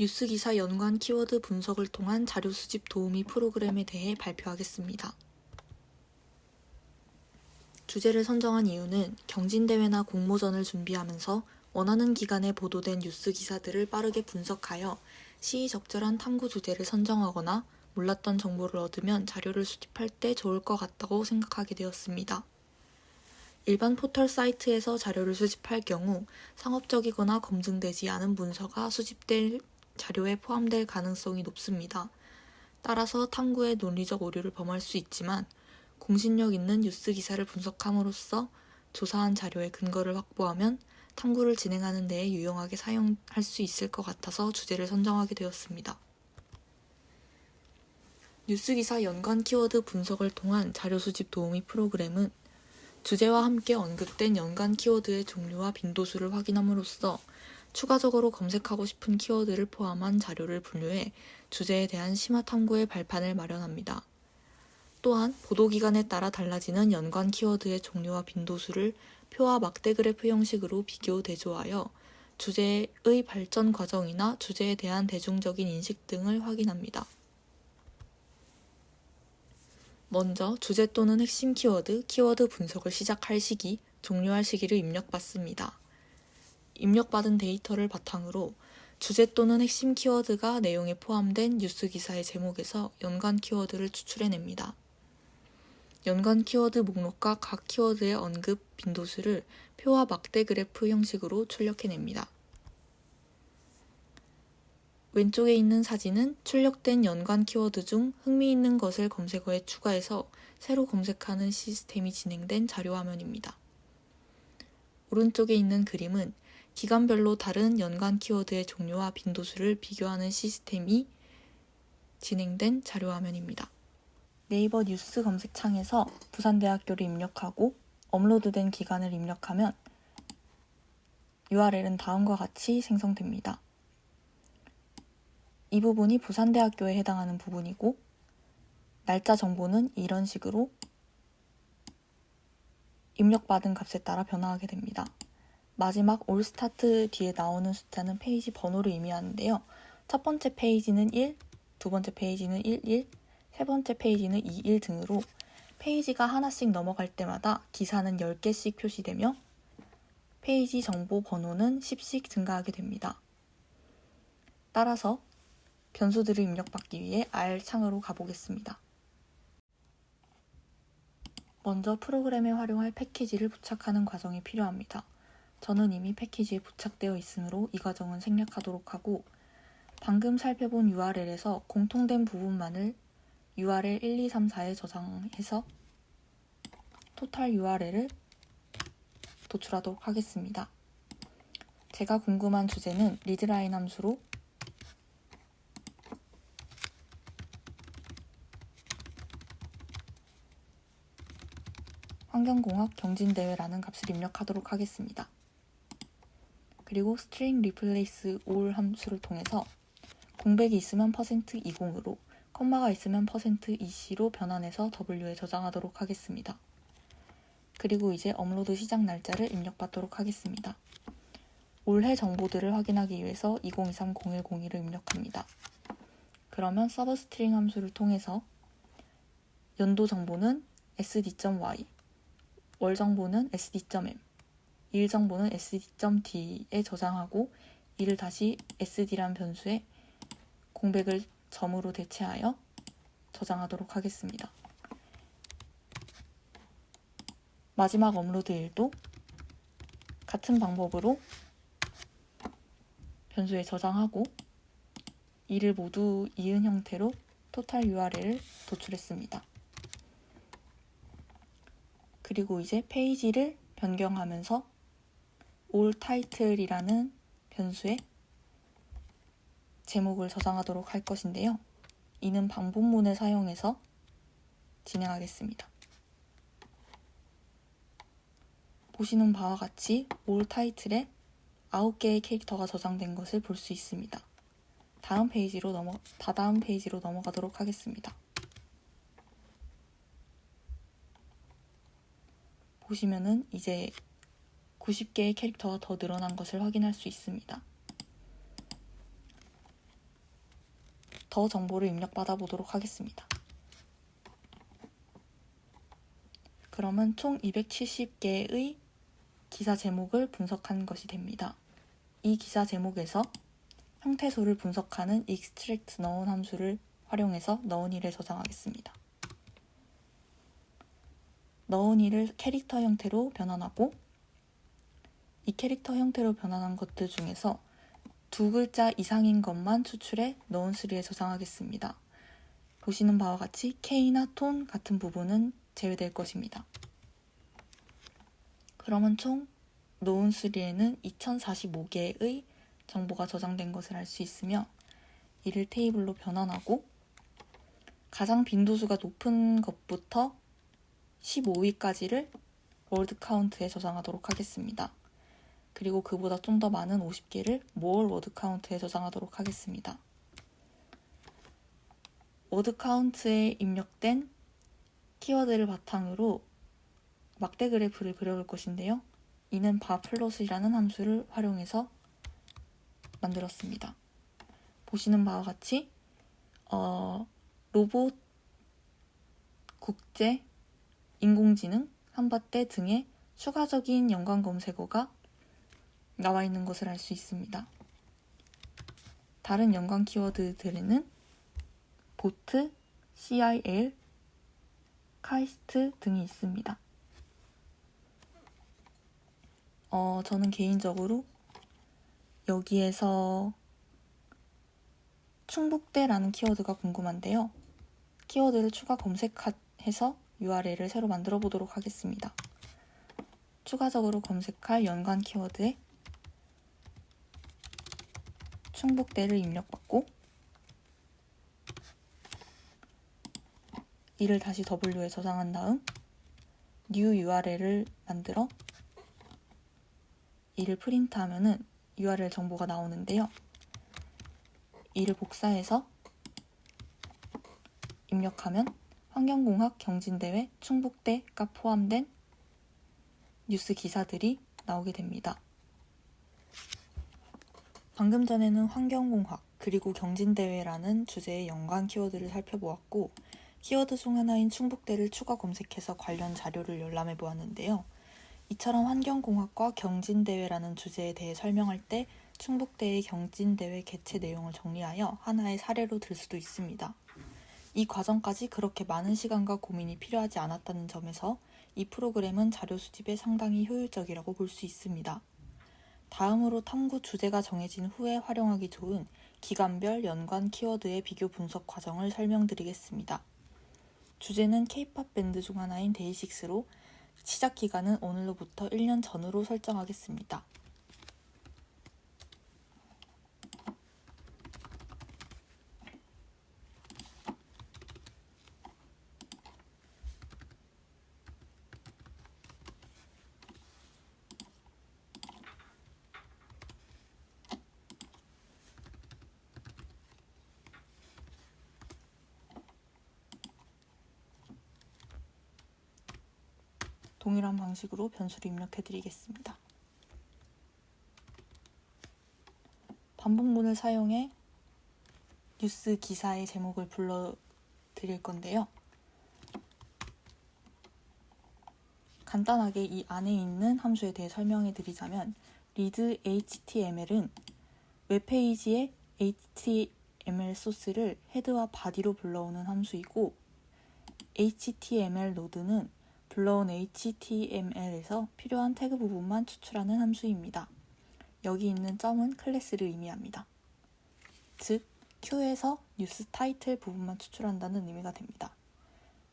뉴스기사 연관 키워드 분석을 통한 자료 수집 도우미 프로그램에 대해 발표하겠습니다. 주제를 선정한 이유는 경진대회나 공모전을 준비하면서 원하는 기간에 보도된 뉴스 기사들을 빠르게 분석하여 시의적절한 탐구 주제를 선정하거나 몰랐던 정보를 얻으면 자료를 수집할 때 좋을 것 같다고 생각하게 되었습니다. 일반 포털 사이트에서 자료를 수집할 경우 상업적이거나 검증되지 않은 문서가 수집될 자료에 포함될 가능성이 높습니다. 따라서 탐구에 논리적 오류를 범할 수 있지만 공신력 있는 뉴스 기사를 분석함으로써 조사한 자료의 근거를 확보하면 탐구를 진행하는 데에 유용하게 사용할 수 있을 것 같아서 주제를 선정하게 되었습니다. 뉴스 기사 연관 키워드 분석을 통한 자료 수집 도우미 프로그램은 주제와 함께 언급된 연관 키워드의 종류와 빈도수를 확인함으로써 추가적으로 검색하고 싶은 키워드를 포함한 자료를 분류해 주제에 대한 심화 탐구의 발판을 마련합니다. 또한 보도기간에 따라 달라지는 연관 키워드의 종류와 빈도수를 표와 막대 그래프 형식으로 비교 대조하여 주제의 발전 과정이나 주제에 대한 대중적인 인식 등을 확인합니다. 먼저 주제 또는 핵심 키워드 분석을 시작할 시기, 종료할 시기를 입력받습니다. 입력받은 데이터를 바탕으로 주제 또는 핵심 키워드가 내용에 포함된 뉴스 기사의 제목에서 연관 키워드를 추출해냅니다. 연관 키워드 목록과 각 키워드의 언급 빈도수를 표와 막대 그래프 형식으로 출력해냅니다. 왼쪽에 있는 사진은 출력된 연관 키워드 중 흥미있는 것을 검색어에 추가해서 새로 검색하는 시스템이 진행된 자료 화면입니다. 오른쪽에 있는 그림은 기간별로 다른 연관 키워드의 종류와 빈도수를 비교하는 시스템이 진행된 자료 화면입니다. 네이버 뉴스 검색창에서 부산대학교를 입력하고 업로드된 기간을 입력하면 URL은 다음과 같이 생성됩니다. 이 부분이 부산대학교에 해당하는 부분이고 날짜 정보는 이런 식으로 입력받은 값에 따라 변화하게 됩니다. 마지막 올 스타트 뒤에 나오는 숫자는 페이지 번호를 의미하는데요. 첫 번째 페이지는 1, 두 번째 페이지는 11, 세 번째 페이지는 21 등으로 페이지가 하나씩 넘어갈 때마다 기사는 10개씩 표시되며 페이지 정보 번호는 10씩 증가하게 됩니다. 따라서 변수들을 입력받기 위해 R 창으로 가보겠습니다. 먼저 프로그램에 활용할 패키지를 부착하는 과정이 필요합니다. 저는 이미 패키지에 부착되어 있으므로 이 과정은 생략하도록 하고 방금 살펴본 URL에서 공통된 부분만을 URL 1234에 저장해서 토탈 URL을 도출하도록 하겠습니다. 제가 궁금한 주제는 리드라인 함수로 환경공학 경진대회라는 값을 입력하도록 하겠습니다. 그리고 string replace all 함수를 통해서 공백이 있으면 %20으로 콤마가 있으면 %20로 변환해서 W에 저장하도록 하겠습니다. 그리고 이제 업로드 시작 날짜를 입력받도록 하겠습니다. 올해 정보들을 확인하기 위해서 2023-0102를 입력합니다. 그러면 서브스트링 함수를 통해서 연도 정보는 sd.y, 월 정보는 sd.m, 일 정보는 sd.d에 저장하고 이를 다시 sd란 변수에 공백을 점으로 대체하여 저장하도록 하겠습니다. 마지막 업로드일도 같은 방법으로 변수에 저장하고 이를 모두 이은 형태로 토탈 URL을 도출했습니다. 그리고 이제 페이지를 변경하면서 all title이라는 변수에 제목을 저장하도록 할 것인데요. 이는 방법문을 사용해서 진행하겠습니다. 보시는 바와 같이 all title에 9개의 캐릭터가 저장된 것을 볼 수 있습니다. 다다음 페이지로 넘어가도록 하겠습니다. 보시면은 이제 90개의 캐릭터가 더 늘어난 것을 확인할 수 있습니다. 더 정보를 입력받아 보도록 하겠습니다. 그러면 총 270개의 기사 제목을 분석한 것이 됩니다. 이 기사 제목에서 형태소를 분석하는 extract known 함수를 활용해서 known이를 저장하겠습니다. known이를 캐릭터 형태로 변환하고 이 캐릭터 형태로 변환한 것들 중에서 2글자 이상인 것만 추출해 known3에 저장하겠습니다. 보시는 바와 같이 K나 톤 같은 부분은 제외될 것입니다. 그러면 총 known3에는 2045개의 정보가 저장된 것을 알 수 있으며 이를 테이블로 변환하고 가장 빈도수가 높은 것부터 15위까지를 월드 카운트에 저장하도록 하겠습니다. 그리고 그보다 좀 더 많은 50개를 more 워드 카운트에 저장하도록 하겠습니다. 워드 카운트에 입력된 키워드를 바탕으로 막대 그래프를 그려볼 것인데요. 이는 바플롯이라는 함수를 활용해서 만들었습니다. 보시는 바와 같이 로봇, 국제, 인공지능, 한밭대 등의 추가적인 연관 검색어가 나와 있는 것을 알 수 있습니다. 다른 연관 키워드들에는 보트, CIL, 카이스트 등이 있습니다. 저는 개인적으로 여기에서 충북대라는 키워드가 궁금한데요. 키워드를 추가 검색해서 URL을 새로 만들어 보도록 하겠습니다. 추가적으로 검색할 연관 키워드에 충북대를 입력받고 이를 다시 W에 저장한 다음 new URL을 만들어 이를 프린트하면은 URL 정보가 나오는데요. 이를 복사해서 입력하면 환경공학 경진대회 충북대가 포함된 뉴스 기사들이 나오게 됩니다. 방금 전에는 환경공학 그리고 경진대회라는 주제의 연관 키워드를 살펴보았고 키워드 중 하나인 충북대를 추가 검색해서 관련 자료를 열람해 보았는데요. 이처럼 환경공학과 경진대회라는 주제에 대해 설명할 때 충북대의 경진대회 개최 내용을 정리하여 하나의 사례로 들 수도 있습니다. 이 과정까지 그렇게 많은 시간과 고민이 필요하지 않았다는 점에서 이 프로그램은 자료 수집에 상당히 효율적이라고 볼 수 있습니다. 다음으로 탐구 주제가 정해진 후에 활용하기 좋은 기간별 연관 키워드의 비교 분석 과정을 설명드리겠습니다. 주제는 K-POP 밴드 중 하나인 데이식스로 시작 기간은 오늘로부터 1년 전으로 설정하겠습니다. 동일한 방식으로 변수를 입력해 드리겠습니다. 반복문을 사용해 뉴스 기사의 제목을 불러 드릴 건데요. 간단하게 이 안에 있는 함수에 대해 설명해 드리자면 read HTML은 웹페이지의 HTML 소스를 헤드와 바디로 불러오는 함수이고 HTML 노드는 불러온 HTML에서 필요한 태그 부분만 추출하는 함수입니다. 여기 있는 점은 클래스를 의미합니다. 즉, Q에서 뉴스 타이틀 부분만 추출한다는 의미가 됩니다.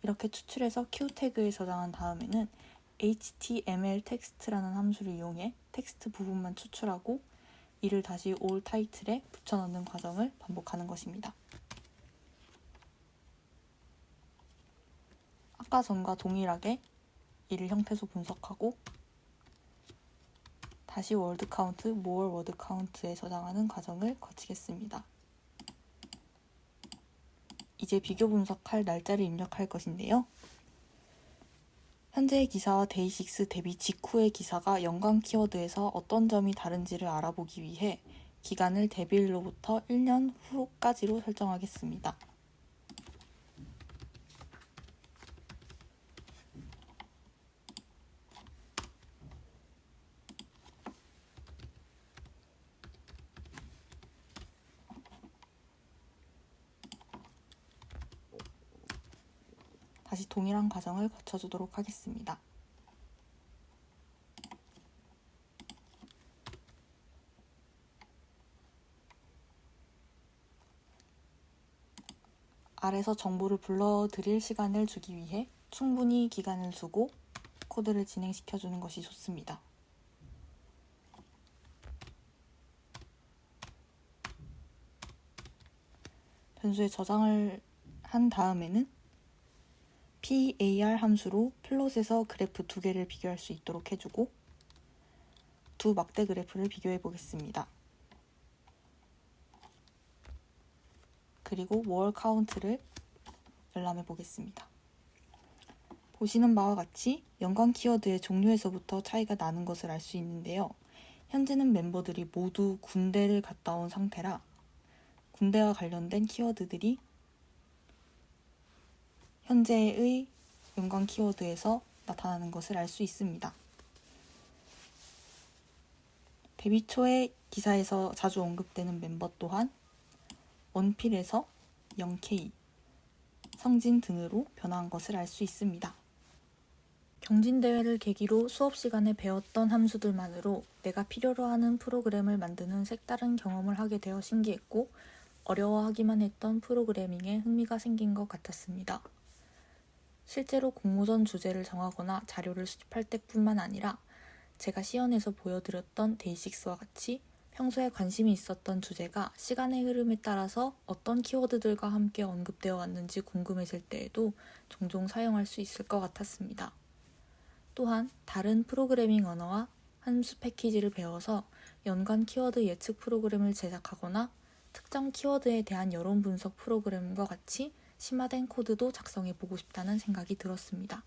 이렇게 추출해서 Q 태그에 저장한 다음에는 HTML 텍스트라는 함수를 이용해 텍스트 부분만 추출하고 이를 다시 all 타이틀에 붙여넣는 과정을 반복하는 것입니다. 아까 전과 동일하게 이를 형태소 분석하고 다시 월드 카운트, more 워드 카운트에 저장하는 과정을 거치겠습니다. 이제 비교 분석할 날짜를 입력할 것인데요. 현재의 기사와 데이식스 대비 직후의 기사가 연관 키워드에서 어떤 점이 다른지를 알아보기 위해 기간을 데뷔일로부터 1년 후까지로 설정하겠습니다. 다시 동일한 과정을 거쳐주도록 하겠습니다. 아래서 정보를 불러드릴 시간을 주기 위해 충분히 기간을 두고 코드를 진행시켜주는 것이 좋습니다. 변수에 저장을 한 다음에는 par 함수로 플롯에서 그래프 두 개를 비교할 수 있도록 해주고 두 막대 그래프를 비교해 보겠습니다. 그리고 월 카운트를 열람해 보겠습니다. 보시는 바와 같이 연관 키워드의 종류에서부터 차이가 나는 것을 알 수 있는데요. 현재는 멤버들이 모두 군대를 갔다 온 상태라 군대와 관련된 키워드들이 현재의 연관 키워드에서 나타나는 것을 알 수 있습니다. 데뷔 초의 기사에서 자주 언급되는 멤버 또한 원필에서 0K, 성진 등으로 변화한 것을 알 수 있습니다. 경진대회를 계기로 수업 시간에 배웠던 함수들만으로 내가 필요로 하는 프로그램을 만드는 색다른 경험을 하게 되어 신기했고 어려워하기만 했던 프로그래밍에 흥미가 생긴 것 같았습니다. 실제로 공모전 주제를 정하거나 자료를 수집할 때뿐만 아니라 제가 시연에서 보여드렸던 데이식스와 같이 평소에 관심이 있었던 주제가 시간의 흐름에 따라서 어떤 키워드들과 함께 언급되어 왔는지 궁금해질 때에도 종종 사용할 수 있을 것 같았습니다. 또한 다른 프로그래밍 언어와 함수 패키지를 배워서 연관 키워드 예측 프로그램을 제작하거나 특정 키워드에 대한 여론 분석 프로그램과 같이 심화된 코드도 작성해보고 싶다는 생각이 들었습니다.